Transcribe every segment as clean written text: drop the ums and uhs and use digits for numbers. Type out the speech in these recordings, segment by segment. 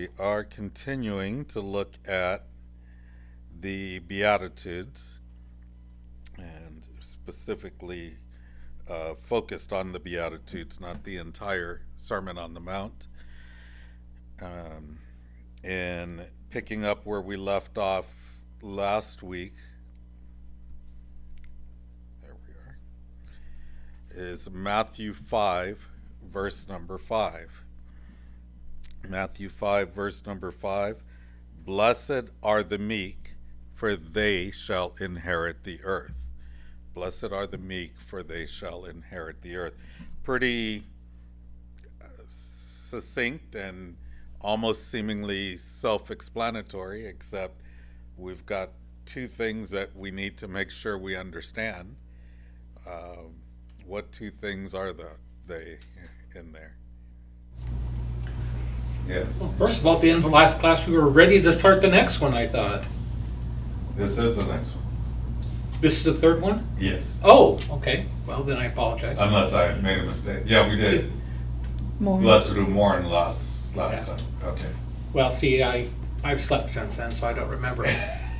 We are continuing to look at the Beatitudes and specifically focused on the Beatitudes, not the entire Sermon on the Mount. Um, and picking up where we left off last week, there we are, is Matthew 5, verse number 5. Matthew 5, verse number 5. Blessed are the meek, for they shall inherit the earth. Blessed are the meek, for they shall inherit the earth. Pretty succinct and almost seemingly self-explanatory, except we've got two things that we need to make sure we understand. What two things are they in there? Yes. Well, first of all, at the end of the last class, we were ready to start the next one, I thought. This is the next one. This is the third one? Yes. Oh, okay. Well, then I apologize. Unless I made a mistake. Yeah, we did. More. Let's do more than last Yeah. time. Okay. Well, see, I've slept since then, so I don't remember.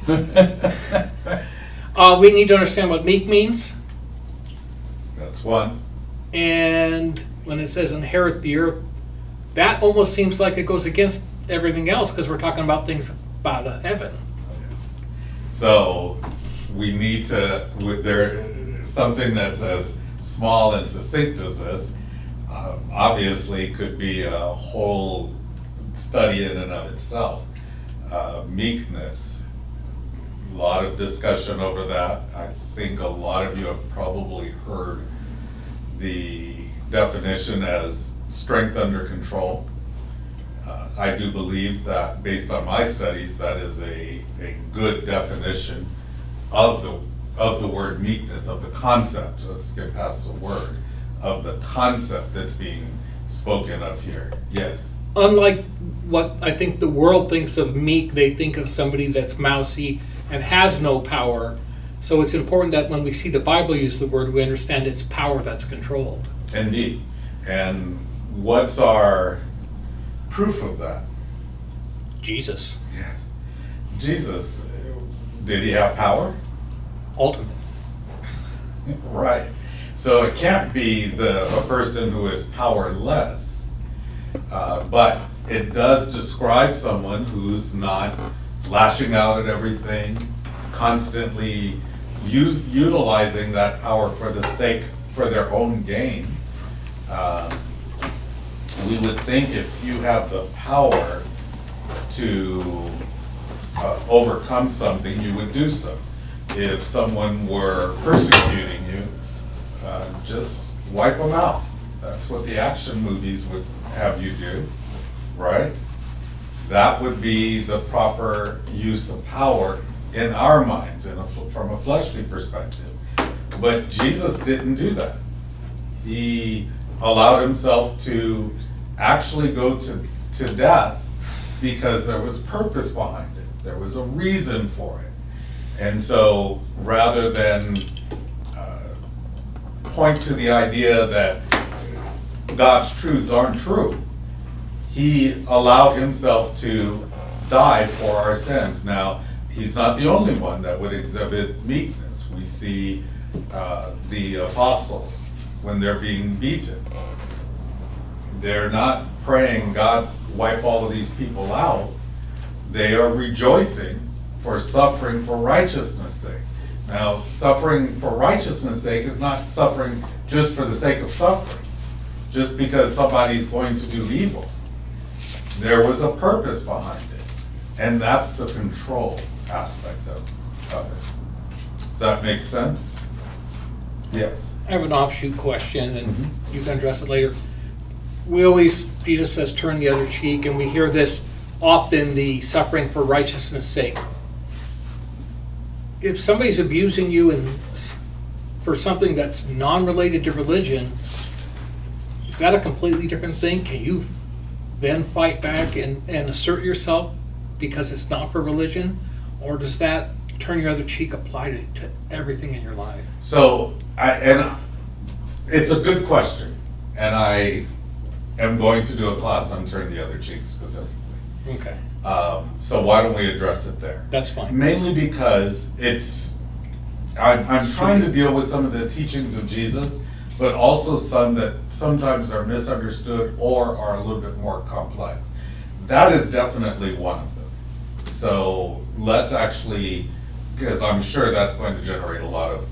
We need to understand what meek means. That's one. And when it says inherit the earth, that almost seems like it goes against everything else because we're talking about things out of heaven. So we need to, there something that's as small and succinct as this, obviously could be a whole study in and of itself. Meekness, a lot of discussion over that. I think a lot of you have probably heard the definition as strength under control. I do believe that based on my studies, that is a good definition of the word meekness, of the concept. Let's get past the word, of the concept that's being spoken of here. Yes. Unlike what I think the world thinks of meek, they think of somebody that's mousy and has no power. So it's important that when we see the Bible use the word, we understand it's power that's controlled. Indeed. And what's our proof of that? Jesus, Yes. Jesus, did he have power? ultimate. Right. So it can't be a person who is powerless, but it does describe someone who's not lashing out at everything, constantly utilizing that power for their own gain. We would think if you have the power to overcome something, you would do so. If someone were persecuting you, just wipe them out. That's what the action movies would have you do, right? That would be the proper use of power in our minds, from a fleshly perspective. But Jesus didn't do that. He allowed himself to actually go to death because there was purpose behind it. There was a reason for it. And so rather than point to the idea that God's truths aren't true, he allowed himself to die for our sins. Now, he's not the only one that would exhibit meekness. We see the apostles when they're being beaten. They're not praying, God, wipe all of these people out. They are rejoicing for suffering for righteousness' sake. Now, suffering for righteousness' sake is not suffering just for the sake of suffering, just because somebody's going to do evil. There was a purpose behind it, and that's the control aspect of it. Does that make sense? Yes. I have an offshoot question, and you can address it later. Jesus says, turn the other cheek, and we hear this often, the suffering for righteousness' sake. If somebody's abusing you for something that's non-related to religion, is that a completely different thing? Can you then fight back and assert yourself because it's not for religion? Or does that turn your other cheek apply to everything in your life? So, it's a good question, and I am going to do a class on turn the other cheek specifically. Okay, So why don't we address it there? that's fine. Mainly because I'm trying to deal with some of the teachings of Jesus, but also some that sometimes are misunderstood or are a little bit more complex. That is definitely one of them. So let's actually, because I'm sure that's going to generate a lot of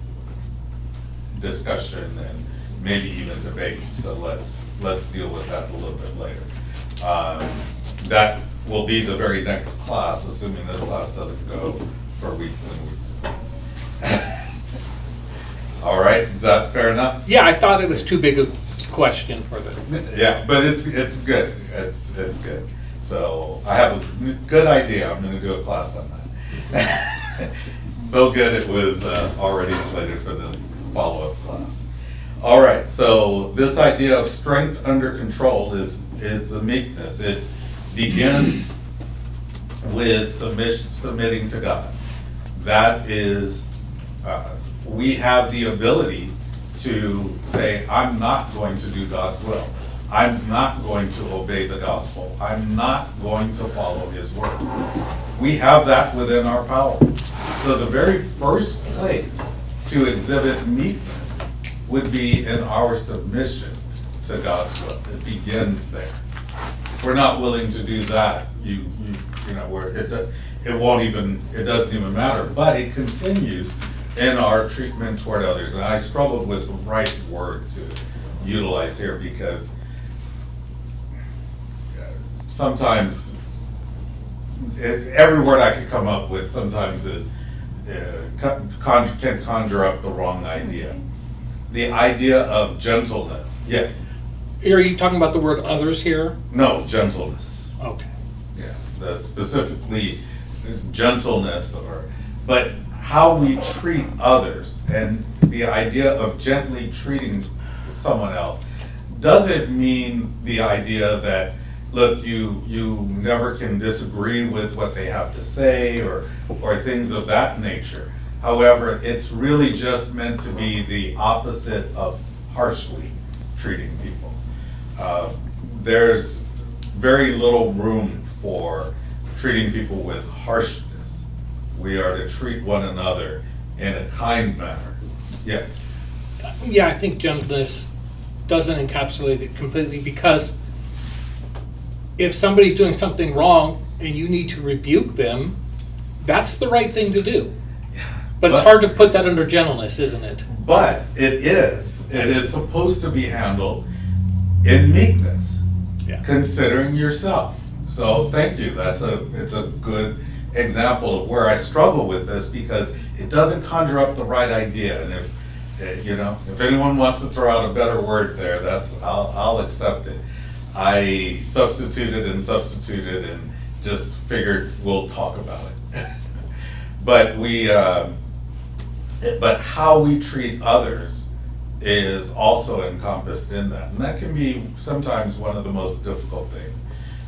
discussion and maybe even debate. So let's deal with that a little bit later. That will be the very next class, assuming this class doesn't go for weeks and weeks and weeks. All right, is that fair enough? Yeah, I thought it was too big a question for the, Yeah, but it's good. It's good. So I have a good idea. I'm going to do a class on that. So good it was already slated for the follow-up class. All right, so this idea of strength under control is the meekness. It begins with submitting to God. That is, we have the ability to say, I'm not going to do God's will. I'm not going to obey the gospel. I'm not going to follow his word. We have that within our power. So the very first place to exhibit meekness would be in our submission to God's will. It begins there. If we're not willing to do that, it doesn't even matter. But it continues in our treatment toward others. And I struggled with the right word to utilize here because sometimes every word I could come up with sometimes is can conjure up the wrong idea. The idea of gentleness, yes. are you talking about the word others here? No, gentleness. Okay. Yeah, specifically gentleness, but how we treat others and the idea of gently treating someone else doesn't mean the idea that, look, you never can disagree with what they have to say or things of that nature. However, it's really just meant to be the opposite of harshly treating people. There's very little room for treating people with harshness. We are to treat one another in a kind manner. Yes? Yeah, I think gentleness doesn't encapsulate it completely, because if somebody's doing something wrong and you need to rebuke them, that's the right thing to do. But it's hard to put that under gentleness, isn't it? But it is. It is supposed to be handled in meekness, considering yourself. So thank you. It's a good example of where I struggle with this, because it doesn't conjure up the right idea. And if anyone wants to throw out a better word there, I'll accept it. I substituted and just figured we'll talk about it. But how we treat others is also encompassed in that. And that can be sometimes one of the most difficult things,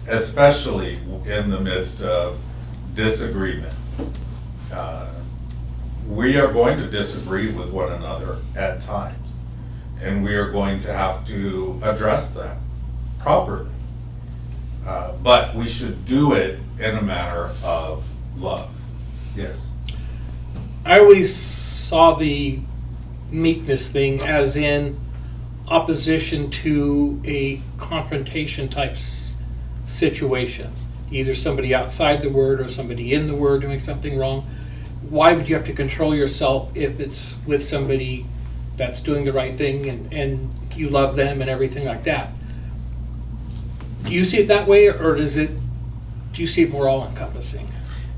especially in the midst of disagreement. We are going to disagree with one another at times, and we are going to have to address that properly. But we should do it in a manner of love. Yes. I always saw the meekness thing as in opposition to a confrontation type situation. Either somebody outside the word or somebody in the word doing something wrong. Why would you have to control yourself if it's with somebody that's doing the right thing and you love them and everything like that? Do you see it that way, or do you see it more all-encompassing?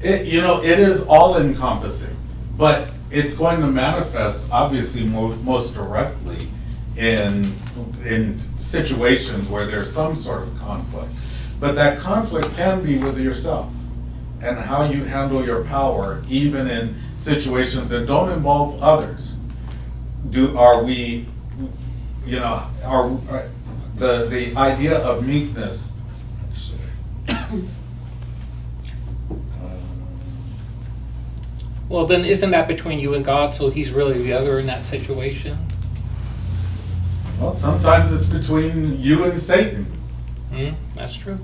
It is all-encompassing, but it's going to manifest obviously most directly in situations where there's some sort of conflict. But that conflict can be with yourself and how you handle your power, even in situations that don't involve others. The idea of meekness. Well, then isn't that between you and God, so he's really the other in that situation? Well, sometimes it's between you and Satan. That's true.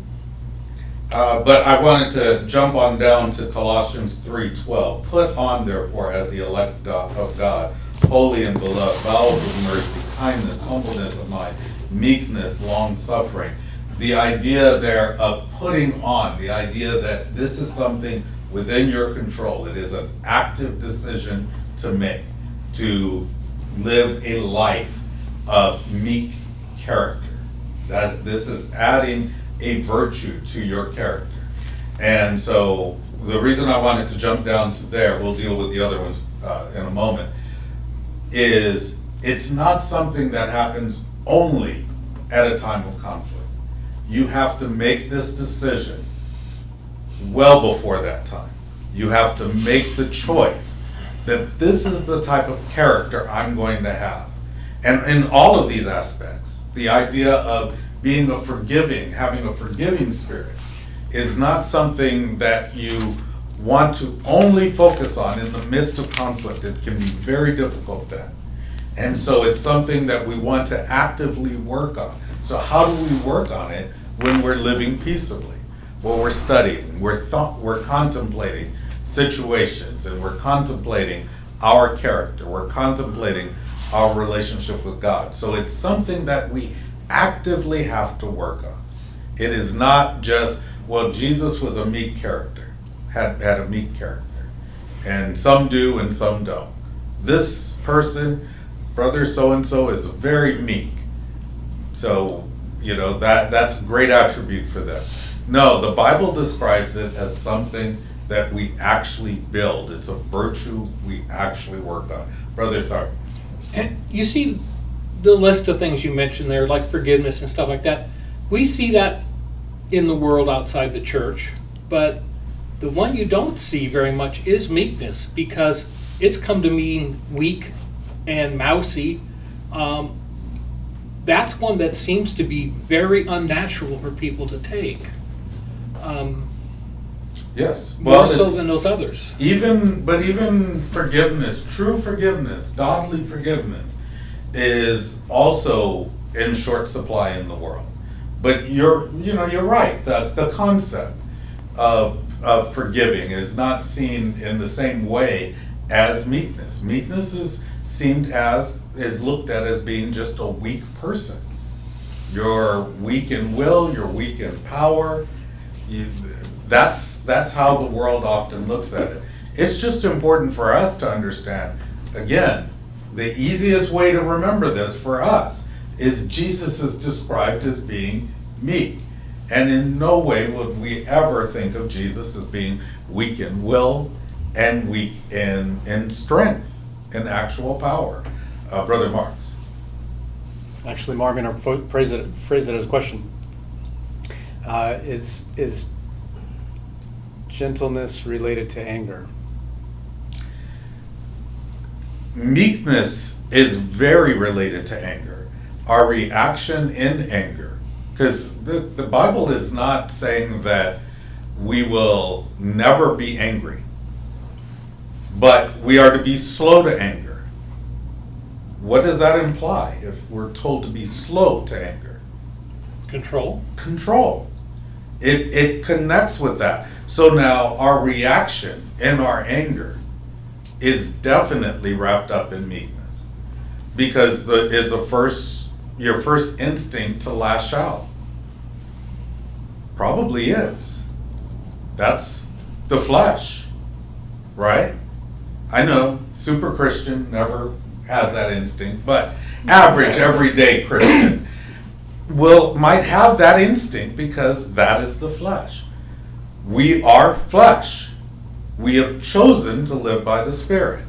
But I wanted to jump on down to Colossians 3:12. Put on, therefore, as the elect of God, holy and beloved, bowels of mercy, kindness, humbleness of mind, meekness, long-suffering. The idea there of putting on, the idea that this is something within your control. It is an active decision to make, to live a life of meek character. That this is adding a virtue to your character. And so the reason I wanted to jump down to there, we'll deal with the other ones in a moment, is it's not something that happens only at a time of conflict. You have to make this decision well before that time. You have to make the choice that this is the type of character I'm going to have. And in all of these aspects, the idea of being a forgiving, having a forgiving spirit, is not something that you want to only focus on in the midst of conflict. It can be very difficult then. And so it's something that we want to actively work on. So how do we work on it when we're living peaceably? Well, we're studying, we're contemplating situations, and we're contemplating our character, we're contemplating our relationship with God. So it's something that we actively have to work on. It is not just, well, Jesus was a meek character, had a meek character, and some do and some don't. This person, brother so-and-so, is very meek. So, that's a great attribute for them. No, the Bible describes it as something that we actually build. It's a virtue we actually work on. Brother Tharp. And you see the list of things you mentioned there, like forgiveness and stuff like that. We see that in the world outside the church, but the one you don't see very much is meekness, because it's come to mean weak and mousy. That's one that seems to be very unnatural for people to take. Yes, more so than those others. Even forgiveness, true forgiveness, godly forgiveness, is also in short supply in the world. But you're right. The concept of forgiving is not seen in the same way as meekness. Meekness is looked at as being just a weak person. You're weak in will, you're weak in power. That's how the world often looks at it. It's just important for us to understand, again, the easiest way to remember this for us is Jesus is described as being meek. And in no way would we ever think of Jesus as being weak in will and weak in strength, in actual power. Brother Marks. Actually, Mark, I'm going to phrase it as a question. Is gentleness related to anger? Meekness is very related to anger. Our reaction in anger. Because the Bible is not saying that we will never be angry, but we are to be slow to anger. What does that imply if we're told to be slow to anger? Control. Control. It connects with that. So now our reaction in our anger is definitely wrapped up in meekness, because your first instinct to lash out? Probably is. That's the flesh, right? I know super Christian never has that instinct, but average everyday Christian might have that instinct, because that is the flesh. We are flesh. We have chosen to live by the Spirit.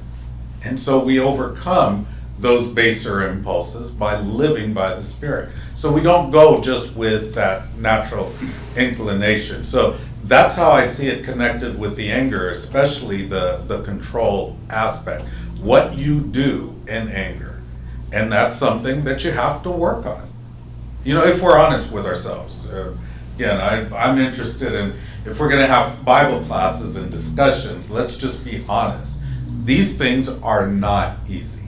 And so we overcome those baser impulses by living by the Spirit. So we don't go just with that natural inclination. So that's how I see it connected with the anger, especially the control aspect. What you do in anger. And that's something that you have to work on. If we're honest with ourselves. Again, I'm interested in, if we're going to have Bible classes and discussions, let's just be honest. These things are not easy.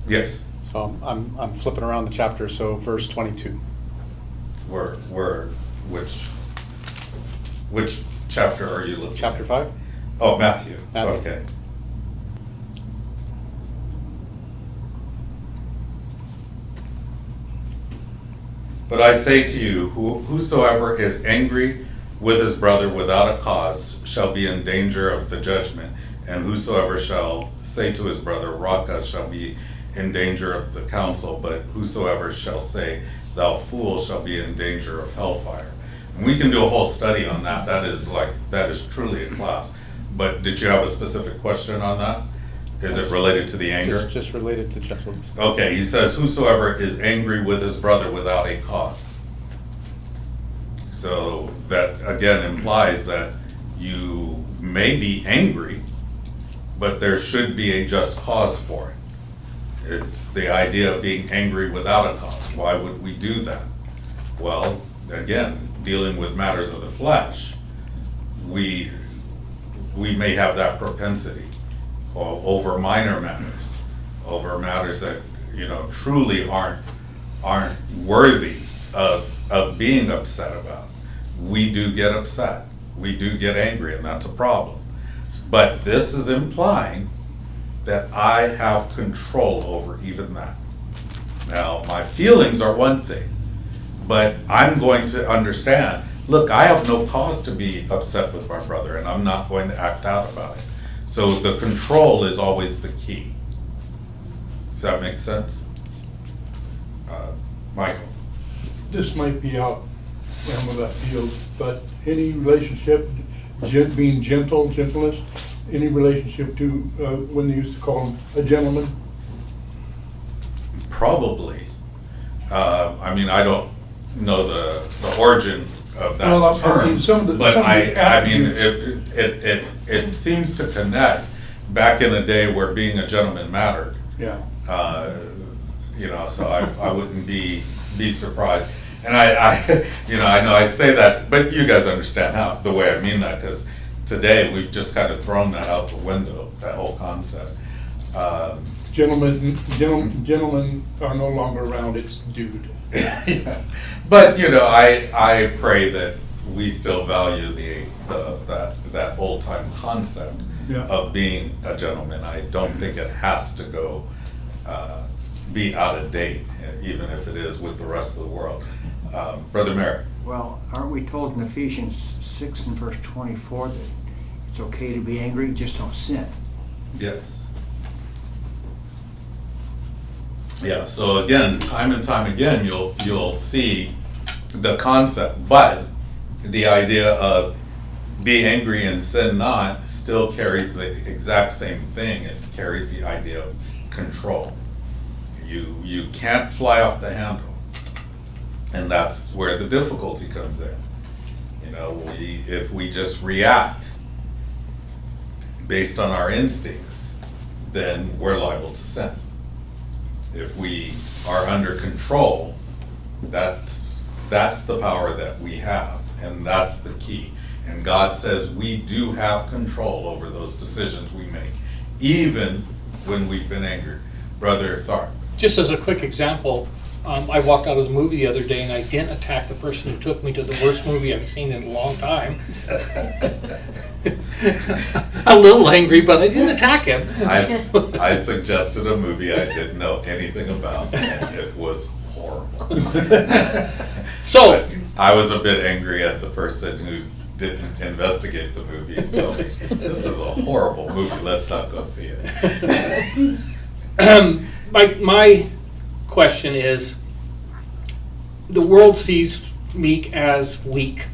Yes? So I'm flipping around the chapter, so verse 22. Which? Which chapter are you looking at? Chapter 5? Oh, Matthew. Matthew. Okay. But I say to you, whosoever is angry with his brother without a cause shall be in danger of the judgment, and whosoever shall say to his brother, Raca, shall be in danger of the council, but whosoever shall say, thou fool, shall be in danger of hellfire. And we can do a whole study on that. That is truly a class. But did you have a specific question on that? Is it related to the anger? Just related to gentleness. Okay, he says, whosoever is angry with his brother without a cause. So that again implies that you may be angry, but there should be a just cause for it. It's the idea of being angry without a cause. Why would we do that? Well, again, dealing with matters of the flesh, we may have that propensity over minor matters, over matters that, you know, truly aren't worthy of being upset about. We do get upset, we do get angry, and that's a problem. But this is implying that I have control over even that. Now, my feelings are one thing, but I'm going to understand, look, I have no cause to be upset with my brother, and I'm not going to act out about it. So the control is always the key. Does that make sense? Michael? This might be out of left field, but any relationship, being gentleness, any relationship to when they used to call him a gentleman? Probably. I mean, I don't know the origin of that Well, I term, mean, some of the- but some of the I mean, attributes. it seems to connect back in a day where being a gentleman mattered. Yeah. You know, so I wouldn't be surprised. And I you know I say that, but you guys understand the way I mean that, because today we've just kind of thrown that out the window, that whole concept. Gentlemen are no longer around, it's dude. Yeah. But you know, I pray that we still value that old time concept Yeah. of being a gentleman. I don't think it has to go be out of date, even if it is with the rest of the world. Brother Merrick. Well, aren't we told in Ephesians 6 and verse 24 that it's okay to be angry, just don't sin? Yes. Yeah, so again, time and time again, you'll see the concept, but the idea of be angry and sin not still carries the exact same thing. It carries the idea of control. You can't fly off the handle, and that's where the difficulty comes in. You know, if we just react based on our instincts, then we're liable to sin. If we are under control, that's the power that we have, and that's the key. And God says we do have control over those decisions we make, even when we've been angered. Brother Tharp. Just as a quick example, I walked out of the movie the other day and I didn't attack the person who took me to the worst movie I've seen in a long time. A little angry, but I didn't attack him. I suggested a movie I didn't know anything about, and it was horrible. So, But I was a bit angry at the person who didn't investigate the movie and tell me, this is a horrible movie, let's not go see it. my question is, the world sees meek as weak.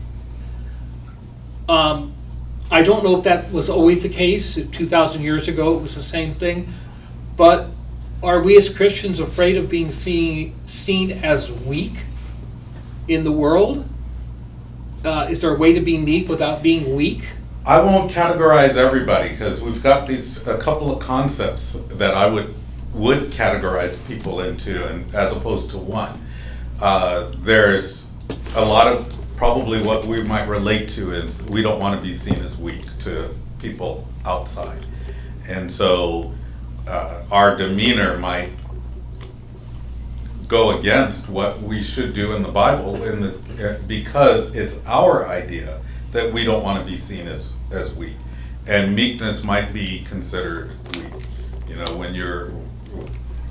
I don't know if that was always the case. 2,000 years ago it was the same thing. But are we as Christians afraid of being seen as weak in the world? Is there a way to be meek without being weak? I won't categorize everybody, because we've got a couple of concepts that I would categorize people into, and as opposed to one. There's a lot of probably what we might relate to is we don't want to be seen as weak to people outside. And so our demeanor might go against what we should do in the Bible because it's our idea that we don't want to be seen as weak. And meekness might be considered weak. You know,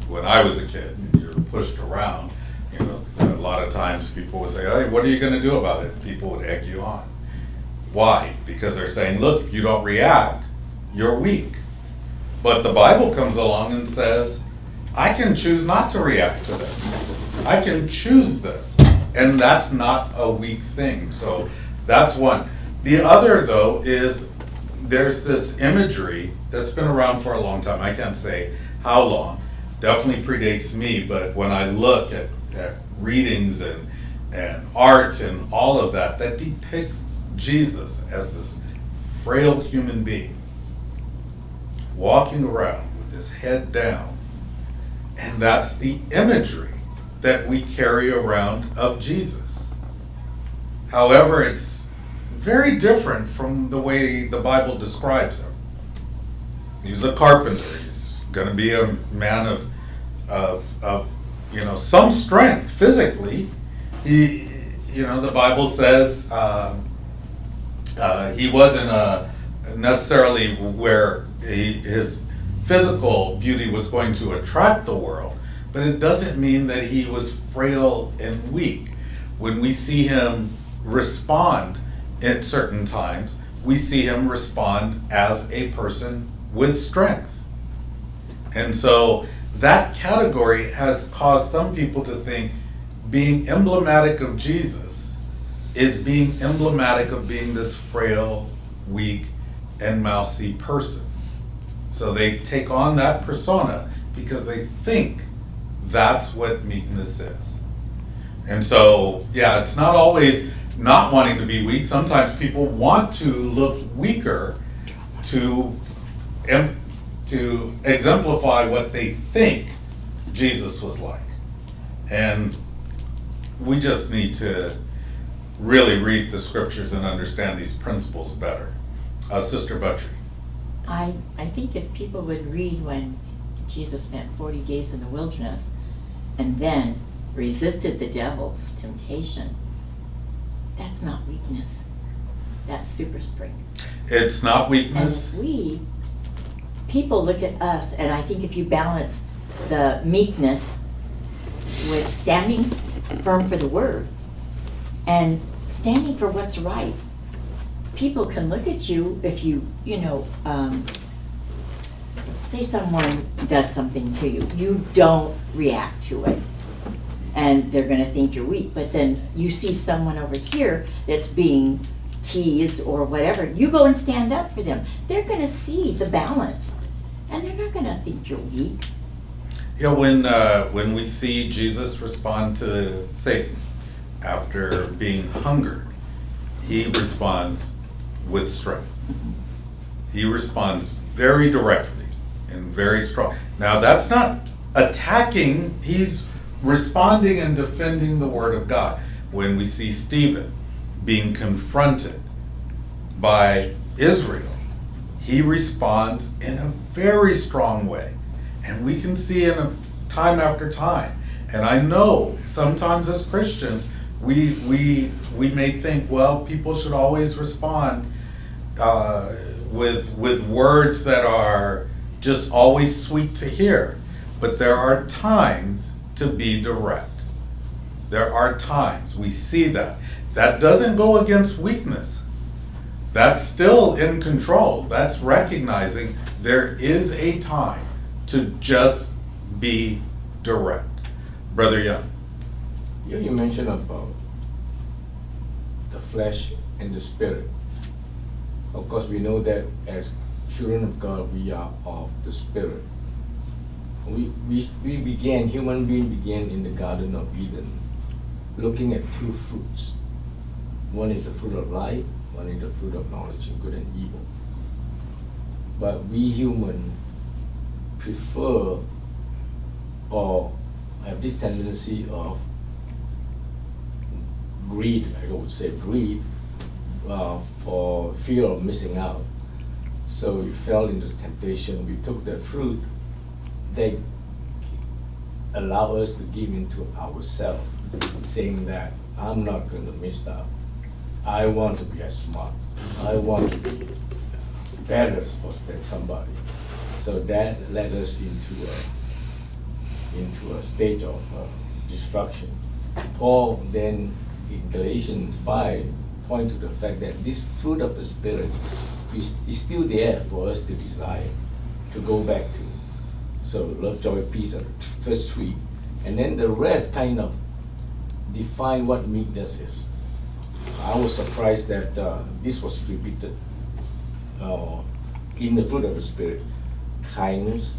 when I was a kid and you're pushed around, you know, a lot of times people would say, hey, what are you going to do about it? People would egg you on. Why? Because they're saying, look, if you don't react, you're weak. But the Bible comes along and says, I can choose not to react to this. I can choose this. And that's not a weak thing. So that's one. The other, though, is there's this imagery that's been around for a long time. I can't say how long. Definitely predates me, but when I look at readings and art and all of that depict Jesus as this frail human being walking around with his head down. And that's the imagery that we carry around of Jesus. However, it's very different from the way the Bible describes him. He's a carpenter. He's going to be a man of you know, some strength physically. He, you know, the Bible says he wasn't necessarily where his physical beauty was going to attract the world, but it doesn't mean that he was frail and weak. When we see him respond at certain times, we see him respond as a person with strength. And so that category has caused some people to think being emblematic of Jesus is being emblematic of being this frail, weak, and mousy person. So they take on that persona because they think that's what meekness is. And so, yeah, it's not always not wanting to be weak. Sometimes people want to look weaker to exemplify what they think Jesus was like. And we just need to really read the scriptures and understand these principles better. Sister Buttrey. I think if people would read when Jesus spent 40 days in the wilderness and then resisted the devil's temptation, that's not weakness. That's super strength. It's not And weakness. if people look at us, and I think if you balance the meekness with standing firm for the word and standing for what's right, people can look at you if you say someone does something to you, you don't react to it, and they're going to think you're weak. But then you see someone over here that's being teased or whatever, you go and stand up for them. They're going to see the balance, and they're not going to think you're weak. Yeah, when we see Jesus respond to Satan after being hungered, he responds with strength. He responds very directly and very strong. Now that's not attacking, he's responding and defending the word of God. When we see Stephen being confronted by Israel, he responds in a very strong way. And we can see in a time after time. And I know sometimes as Christians, we may think, well, people should always respond with words that are just always sweet to hear. But there are times to be direct. There are times we see that. That doesn't go against weakness. That's still in control. That's recognizing there is a time to just be direct. Brother Young. You mentioned about the flesh and the spirit. Of course, we know that as children of God, we are of the spirit. Human beings began in the Garden of Eden, looking at two fruits. One is the fruit of life, one is the fruit of knowledge of good and evil. But we humans prefer or have this tendency of greed, I would say greed, for fear of missing out. So we fell into temptation. We took the fruit. They allow us to give into ourselves, saying that I'm not going to miss out. I want to be as smart. I want to be better than somebody. So that led us into a state of destruction. Paul then in Galatians 5 point to the fact that this fruit of the Spirit is still there for us to desire, to go back to. So love, joy, peace are the first three. And then the rest kind of define what meekness is. I was surprised that this was repeated in the fruit of the Spirit. Kindness,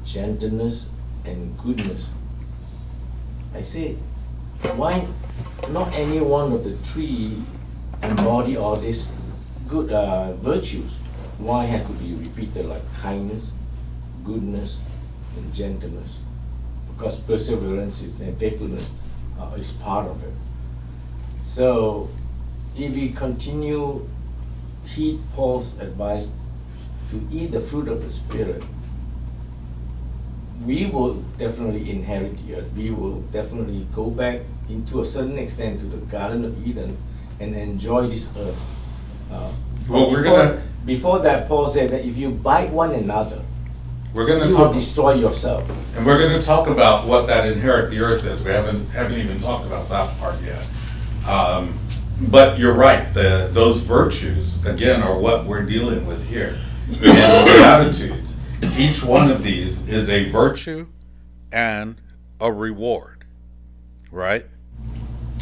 gentleness, and goodness. I say, why not any one of the three embody all these good virtues? Why have to be repeated like kindness, goodness, and gentleness? Because perseverance and faithfulness is part of it. So if we continue heed Paul's advice to eat the fruit of the Spirit, we will definitely inherit the earth. We will definitely go back into a certain extent to the Garden of Eden and enjoy this earth. Before that, Paul said that if you bite one another, we're going to you talk, will destroy yourself. and we're going to talk about what that inherit the earth is. We haven't even talked about that part yet. But you're right. Those virtues again are what we're dealing with here. And the attitudes. Each one of these is a virtue and a reward, right?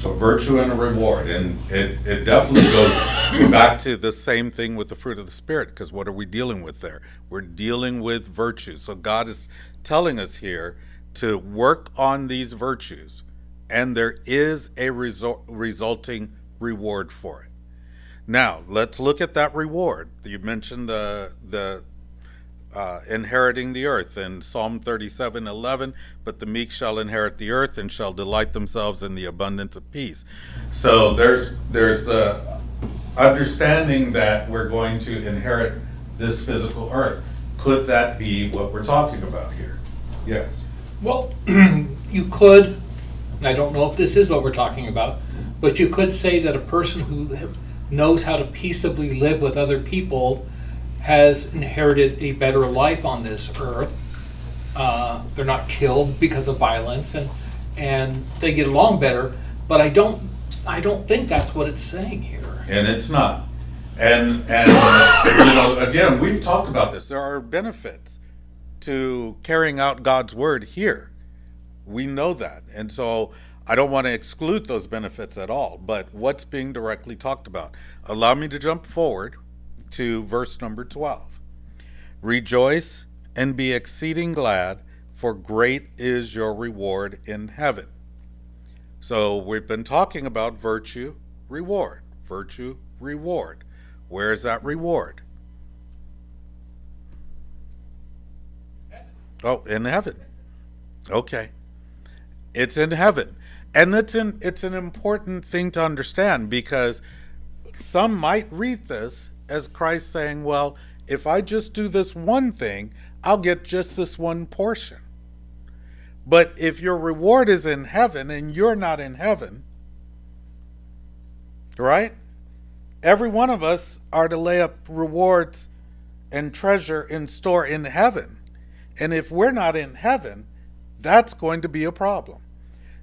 A virtue and a reward. And it definitely goes back to the same thing with the fruit of the Spirit, because what are we dealing with there? We're dealing with virtues. So God is telling us here to work on these virtues, and there is a resulting reward for it. Now, let's look at that reward. You mentioned the inheriting the earth in Psalm 37:11, but the meek shall inherit the earth and shall delight themselves in the abundance of peace. So there's the understanding that we're going to inherit this physical earth. Could that be what we're talking about here? Yes. Well, you could, and I don't know if this is what we're talking about, but you could say that a person who knows how to peaceably live with other people has inherited a better life on this earth. They're not killed because of violence, and they get along better. But I don't think that's what it's saying here. And it's not. And you know, again, we've talked about this. There are benefits to carrying out God's word here. We know that. And so I don't want to exclude those benefits at all, but what's being directly talked about? Allow me to jump forward to verse number 12. Rejoice and be exceeding glad, for great is your reward in heaven. So we've been talking about virtue, reward. Virtue, reward. Where is that reward? Oh, in heaven. Okay. It's in heaven. And it's an important thing to understand, because some might read this as Christ saying, well, if I just do this one thing, I'll get just this one portion. But if your reward is in heaven and you're not in heaven, right? Every one of us are to lay up rewards and treasure in store in heaven. And if we're not in heaven, that's going to be a problem.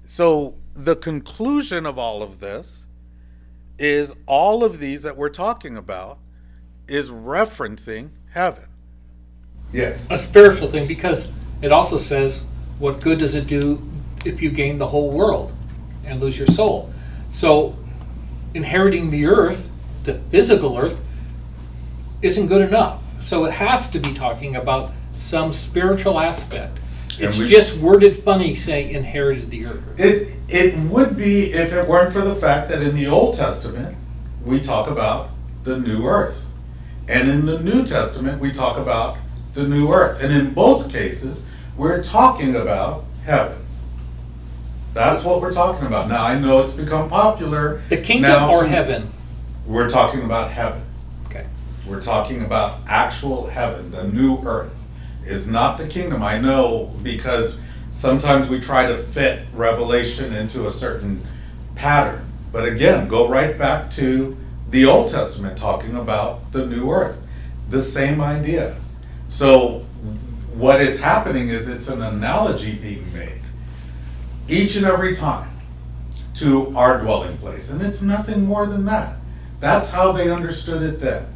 So the conclusion of all of this is all of these that we're talking about is referencing heaven. Yes. A spiritual thing, because it also says, what good does it do if you gain the whole world and lose your soul? So inheriting the earth, the physical earth, isn't good enough. So it has to be talking about some spiritual aspect. It's just worded funny saying inherited the earth. It would be if it weren't for the fact that in the Old Testament we talk about the new earth. And in the New Testament we talk about the new earth. And in both cases we're talking about heaven. That's what we're talking about. Now I know it's become popular. The kingdom or heaven? We're talking about heaven. Okay. We're talking about actual heaven, the new earth. Is not the kingdom. I know, because sometimes we try to fit Revelation into a certain pattern, But again, go right back to the Old Testament talking about the new earth. The same idea. So what is happening is it's an analogy being made each and every time to our dwelling place. And it's nothing more than that. That's how they understood it then.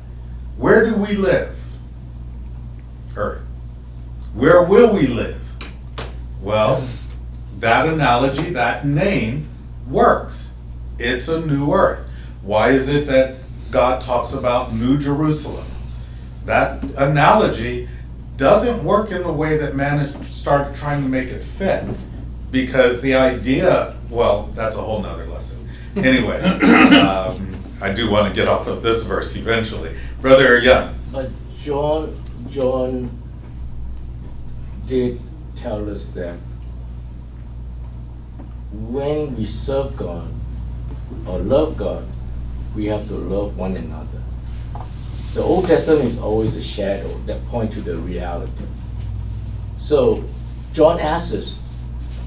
Where do we live? Earth. Where will we live? Well, that analogy, that name works. It's a new earth. Why is it that God talks about New Jerusalem? That analogy doesn't work in the way that man has started trying to make it fit. Because the idea, well, that's a whole nother lesson. Anyway, I do want to get off of this verse eventually. Brother Young. But John did tell us that when we serve God or love God, we have to love one another. The Old Testament is always a shadow that points to the reality. So John asks us,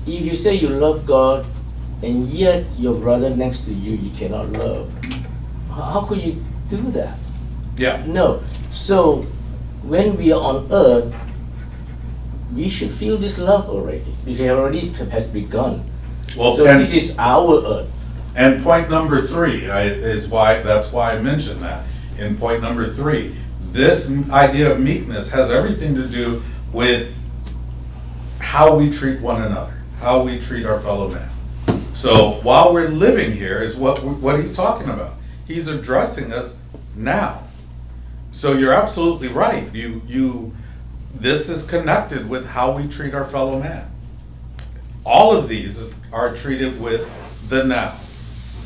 if you say you love God and yet your brother next to you cannot love, how could you do that? Yeah. No. So when we are on earth, we should feel this love already. Because it already has begun. Well, So this is our earth. And point number 3 that's why I mentioned that. In point number 3, this idea of meekness has everything to do with how we treat one another, how we treat our fellow man. So while we're living here is what he's talking about. He's addressing us now. So you're absolutely right. This is connected with how we treat our fellow man. All of these are treated with the now,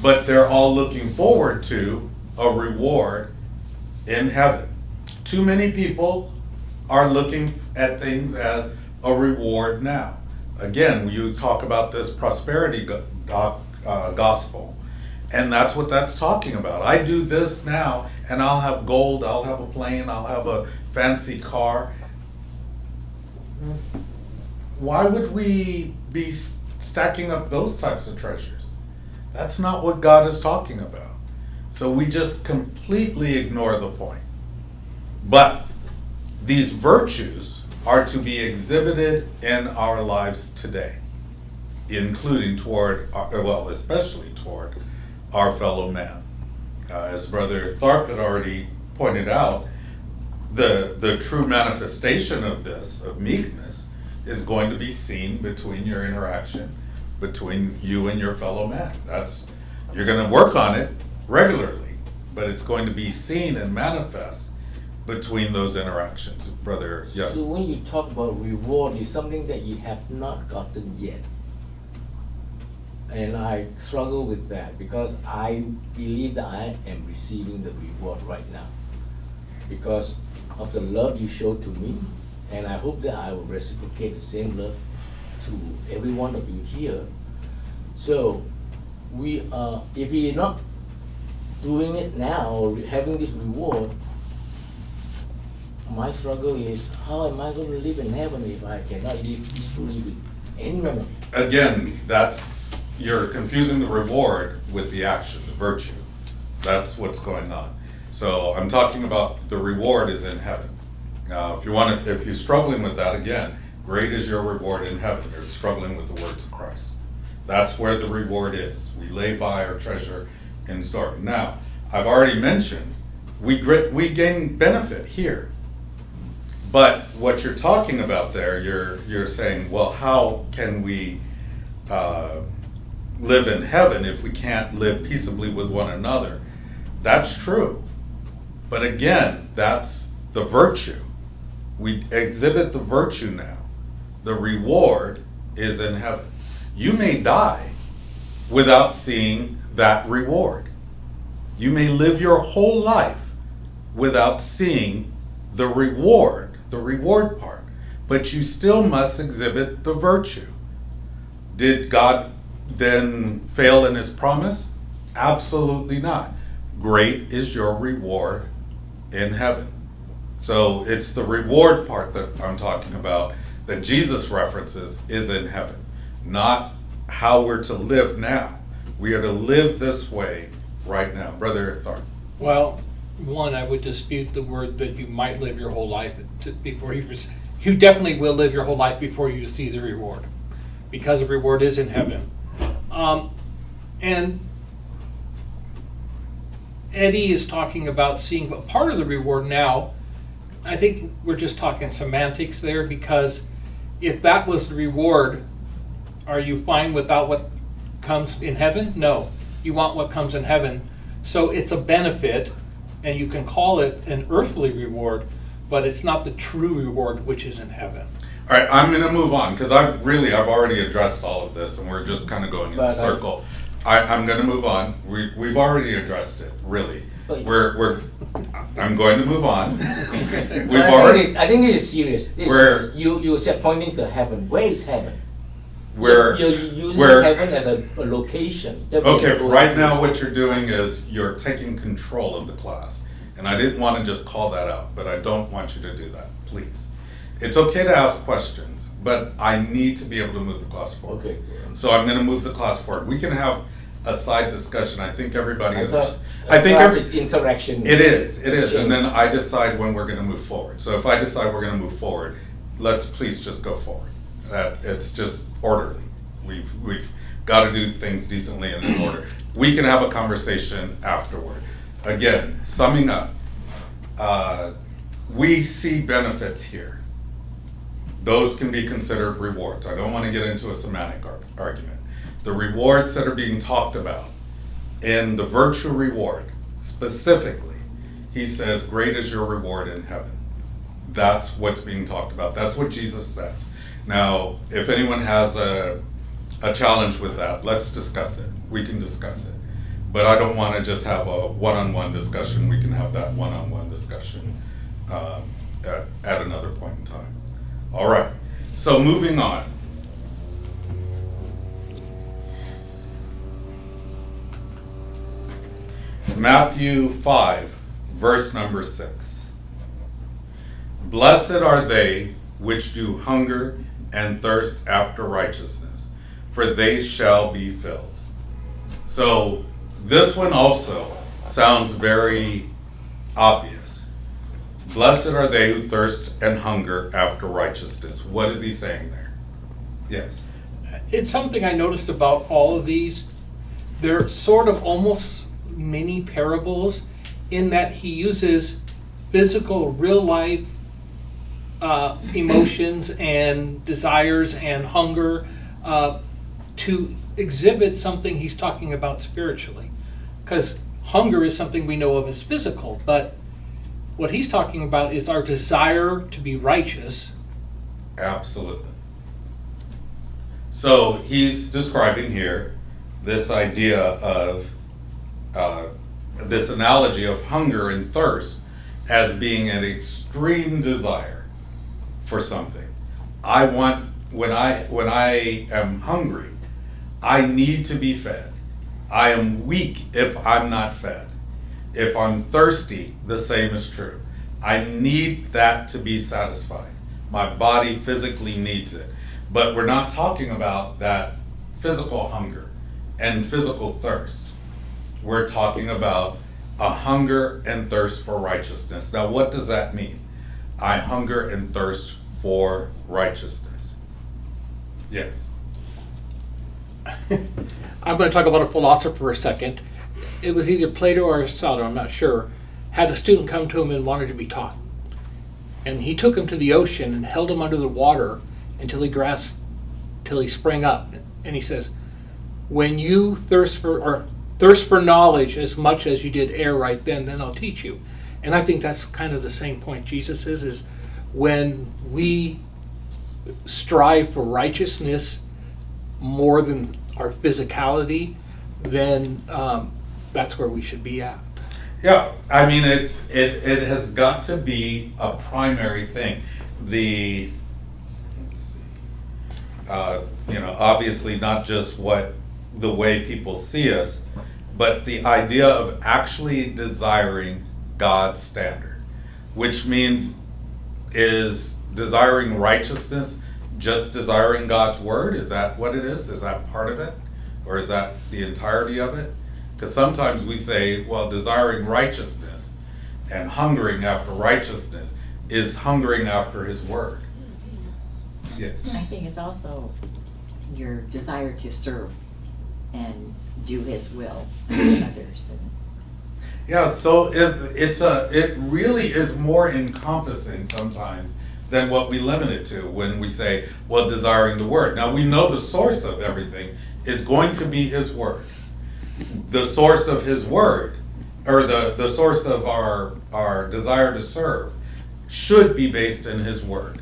but they're all looking forward to a reward in heaven. Too many people are looking at things as a reward now. Again, you talk about this prosperity gospel, and that's what that's talking about. I do this now, and I'll have gold, I'll have a plane, I'll have a fancy car. Why would we be stacking up those types of treasures? That's not what God is talking about. So we just completely ignore the point. But these virtues are to be exhibited in our lives today, including especially toward our fellow man. As Brother Tharp had already pointed out, the true manifestation of this, of meekness, is going to be seen between your interaction between you and your fellow man. You're going to work on it regularly, but it's going to be seen and manifest between those interactions, Brother Young. So when you talk about reward, it's something that you have not gotten yet. And I struggle with that because I believe that I am receiving the reward right now because of the love you showed to me, and I hope that I will reciprocate the same love to every one of you here. So if we're not doing it now or having this reward, my struggle is how am I going to live in heaven if I cannot live peacefully with anyone of you? Again, you're confusing the reward with the action, the virtue. That's what's going on. So I'm talking about the reward is in heaven. Now, if you're struggling with that, again, great is your reward in heaven. You're struggling with the words of Christ. That's where the reward is. We lay by our treasure in store. Now, I've already mentioned we gain benefit here. But what you're talking about there, you're saying, well, how can we live in heaven if we can't live peaceably with one another? That's true. But again, that's the virtue. We exhibit the virtue now. The reward is in heaven. You may die without seeing that reward. You may live your whole life without seeing the reward part, but you still must exhibit the virtue. Did God then fail in his promise? Absolutely not. Great is your reward in heaven. So it's the reward part that I'm talking about that Jesus references is in heaven, not how we're to live now. We are to live this way right now. Brother Thorne. Well, one, I would dispute the word that you might live your whole life before you definitely will live your whole life before you see the reward, because the reward is in heaven. And Eddie is talking about seeing part of the reward now. I think we're just talking semantics there, because if that was the reward, are you fine without what comes in heaven? No, you want what comes in heaven. So it's a benefit, and you can call it an earthly reward, but it's not the true reward which is in heaven. All right, I'm going to move on because I've already addressed all of this, and we're just kind of going in a circle. I'm going to move on. We've already addressed it, really. I'm going to move on. I think it is serious. You said pointing to heaven. Where is heaven? You're using heaven as a location. Okay, right now what you're doing is you're taking control of the class. And I didn't want to just call that out, but I don't want you to do that, please. It's okay to ask questions, but I need to be able to move the class forward. Okay. So I'm going to move the class forward. We can have a side discussion. I think everybody understands. It's interaction. It is. And then I decide when we're going to move forward. So if I decide we're going to move forward, let's please just go forward. It's just orderly. We've got to do things decently and in order. We can have a conversation afterward. Again, summing up, we see benefits here. Those can be considered rewards. I don't want to get into a semantic argument. The rewards that are being talked about in the virtue reward, specifically, he says, great is your reward in heaven. That's what's being talked about. That's what Jesus says. Now, if anyone has a challenge with that, let's discuss it. We can discuss it. But I don't want to just have a one-on-one discussion. We can have that one-on-one discussion at another point in time. All right. So moving on. Matthew 5, verse number 6. Blessed are they which do hunger and thirst after righteousness, for they shall be filled. So this one also sounds very obvious. Blessed are they who thirst and hunger after righteousness. What is he saying there? Yes. It's something I noticed about all of these. They're sort of almost mini parables in that he uses physical, real life emotions and desires and hunger to exhibit something he's talking about spiritually. Because hunger is something we know of as physical, but what he's talking about is our desire to be righteous. Absolutely. So he's describing here this idea of this analogy of hunger and thirst as being an extreme desire for something. I want, when I am hungry, I need to be fed. I am weak if I'm not fed. If I'm thirsty, the same is true. I need that to be satisfied. My body physically needs it. But we're not talking about that physical hunger and physical thirst. We're talking about a hunger and thirst for righteousness. Now, what does that mean? I hunger and thirst for righteousness. Yes. I'm going to talk about a philosopher for a second. It was either Plato or Aristotle, I'm not sure, had a student come to him and wanted to be taught. And he took him to the ocean and held him under the water until he sprang up. And he says, when you thirst for knowledge as much as you did air right then I'll teach you. And I think that's kind of the same point Jesus is when we strive for righteousness more than our physicality, then that's where we should be at. Yeah, I mean, it has got to be a primary thing. Obviously not just the way people see us, but the idea of actually desiring God's standard, which means is desiring righteousness just desiring God's word? Is that what it is? Is that part of it? Or is that the entirety of it? Because sometimes we say, well, desiring righteousness and hungering after righteousness is hungering after his word. Yes. I think it's also your desire to serve and do his will and others. Yeah, so it really is more encompassing sometimes than what we limit it to when we say, well, desiring the word. Now, we know the source of everything is going to be his word. The source of his word, or the source of our desire to serve, should be based in his word.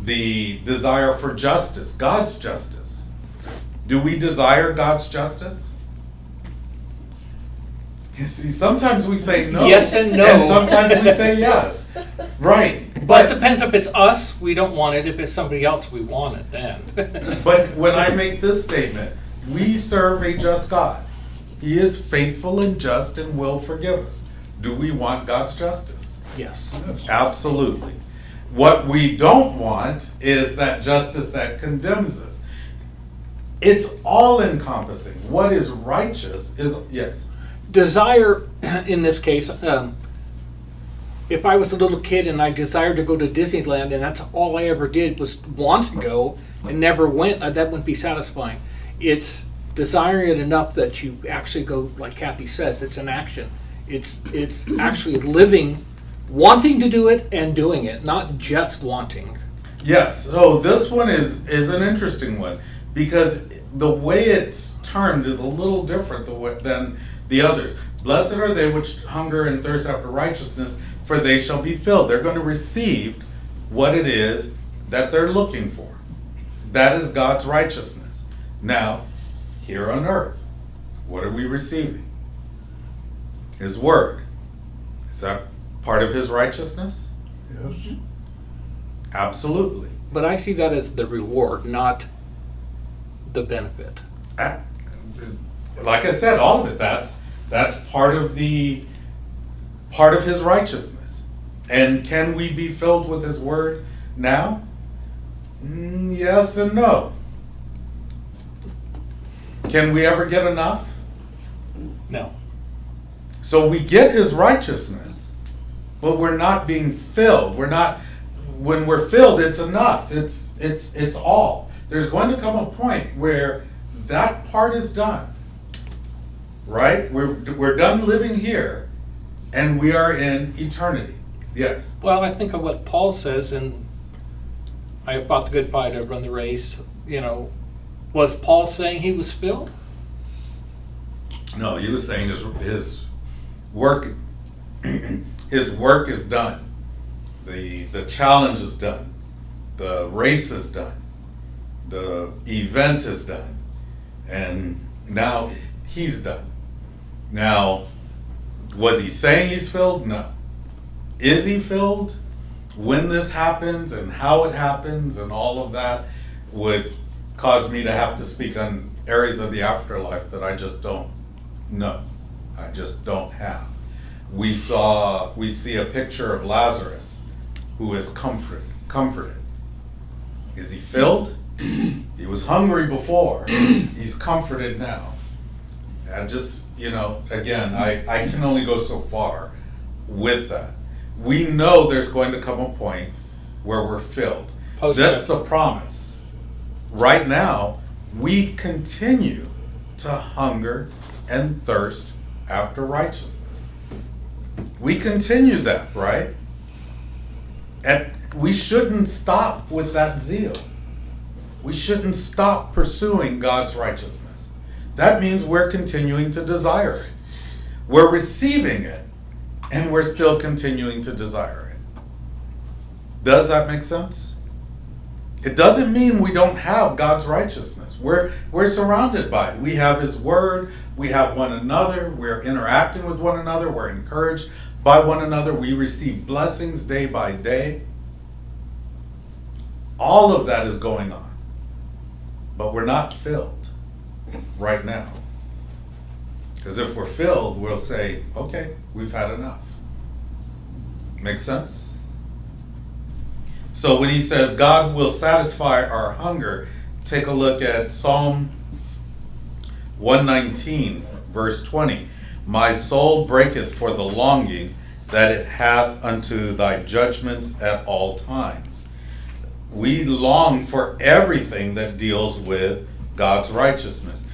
The desire for justice, God's justice. Do we desire God's justice? You see, sometimes we say no. Yes and no. And sometimes we say yes. Right. But it depends if it's us, we don't want it. If it's somebody else, we want it then. But when I make this statement, we serve a just God. He is faithful and just and will forgive us. Do we want God's justice? Yes. Absolutely. What we don't want is that justice that condemns us. It's all encompassing. What is righteous is, yes. Desire, in this case, if I was a little kid and I desired to go to Disneyland and that's all I ever did was want to go and never went, that wouldn't be satisfying. It's desiring it enough that you actually go, like Kathy says, it's an action. It's actually living, wanting to do it and doing it, not just wanting. Yes, so this one is an interesting one because the way it's termed is a little different than the others. Blessed are they which hunger and thirst after righteousness, for they shall be filled. They're going to receive what it is that they're looking for. That is God's righteousness. Now, here on earth, what are we receiving? His word. Is that part of his righteousness? Yes. Absolutely. But I see that as the reward, not the benefit. Like I said, all of it, that's part of his righteousness. And can we be filled with his word now? Yes and no. Can we ever get enough? No. So we get his righteousness, but we're not being filled. When we're filled, it's enough. It's all. There's going to come a point where that part is done. Right? We're done living here and we are in eternity. Yes. Well, I think of what Paul says in I have fought the good fight, I've run the race. Was Paul saying he was filled? No, he was saying his work his work is done. The challenge is done. The race is done. The event is done. And now he's done. Now, was he saying he's filled? No. Is he filled? When this happens and how it happens and all of that would cause me to have to speak on areas of the afterlife that I just don't know. I just don't have. We see a picture of Lazarus who is comforted. Is he filled? He was hungry before. He's comforted now. I just, again, I can only go so far with that. We know there's going to come a point where we're filled. That's the promise. Right now, we continue to hunger and thirst after righteousness. We continue that, right? And we shouldn't stop with that zeal. We shouldn't stop pursuing God's righteousness. That means we're continuing to desire it. We're receiving it, and we're still continuing to desire it. Does that make sense? It doesn't mean we don't have God's righteousness. We're surrounded by it. We have his word. We have one another. We're interacting with one another. We're encouraged by one another. We receive blessings day by day. All of that is going on. But we're not filled right now. Because if we're filled, we'll say, okay, we've had enough. Make sense? So when he says God will satisfy our hunger, take a look at Psalm 119, verse 20. My soul breaketh for the longing that it hath unto thy judgments at all times. We long for everything that deals with God's righteousness.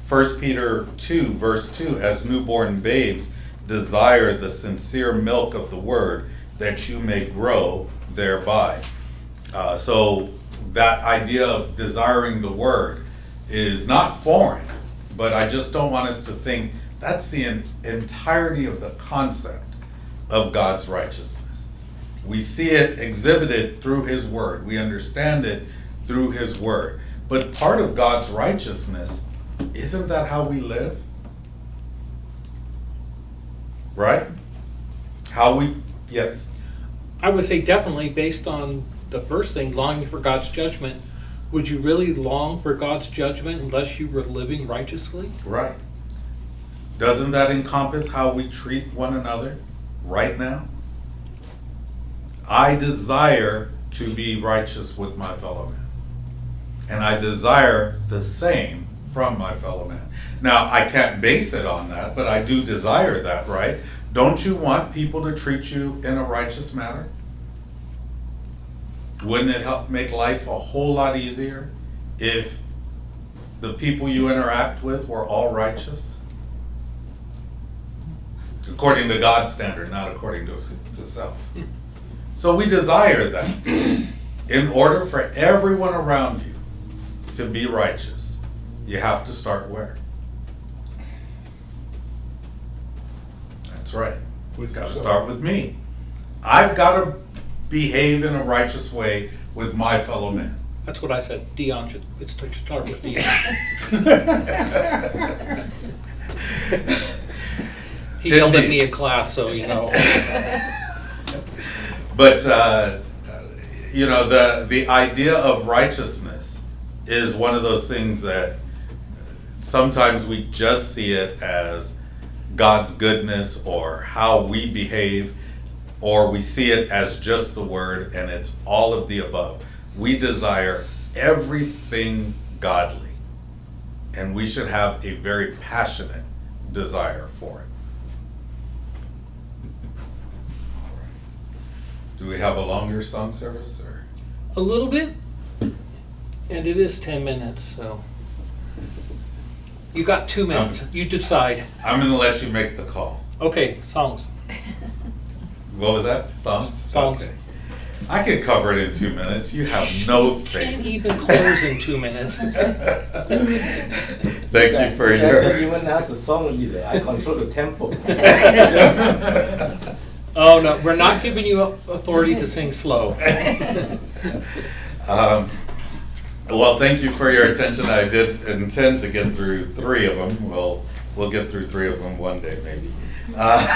1 Peter 2, verse 2, as newborn babes desire the sincere milk of the word, that you may grow thereby. So that idea of desiring the word is not foreign, but I just don't want us to think that's the entirety of the concept of God's righteousness. We see it exhibited through his word. We understand it through his word. But part of God's righteousness, isn't that how we live? Right? Yes. I would say definitely based on the first thing, longing for God's judgment. Would you really long for God's judgment unless you were living righteously? Right. Doesn't that encompass how we treat one another right now? I desire to be righteous with my fellow man. And I desire the same from my fellow man. Now, I can't base it on that, but I do desire that, right? Don't you want people to treat you in a righteous manner? Wouldn't it help make life a whole lot easier if the people you interact with were all righteous? According to God's standard, not according to self. So we desire that. In order for everyone around you to be righteous, you have to start where? That's right. We've got to start with me. I've got to behave in a righteous way with my fellow man. That's what I said. Dion should start with Dion. He yelled at me in class, so you know. But you know, the idea of righteousness is one of those things that sometimes we just see it as God's goodness or how we behave, or we see it as just the word, and it's all of the above. We desire everything godly, and we should have a very passionate desire for it. Do we have a longer song service, or? A little bit, and it is 10 minutes, so. You got 2 minutes, you decide. I'm gonna let you make the call. Okay, songs. What was that? Songs? Songs. Okay. I could cover it in 2 minutes. You have no Can't faith. even close in 2 minutes. Thank you for your. Even as a song leader, I control the tempo. Oh, no, we're not giving you authority to sing slow. Well, thank you for your attention. I did intend to get through 3 of them. We'll get through 3 of them one day, maybe.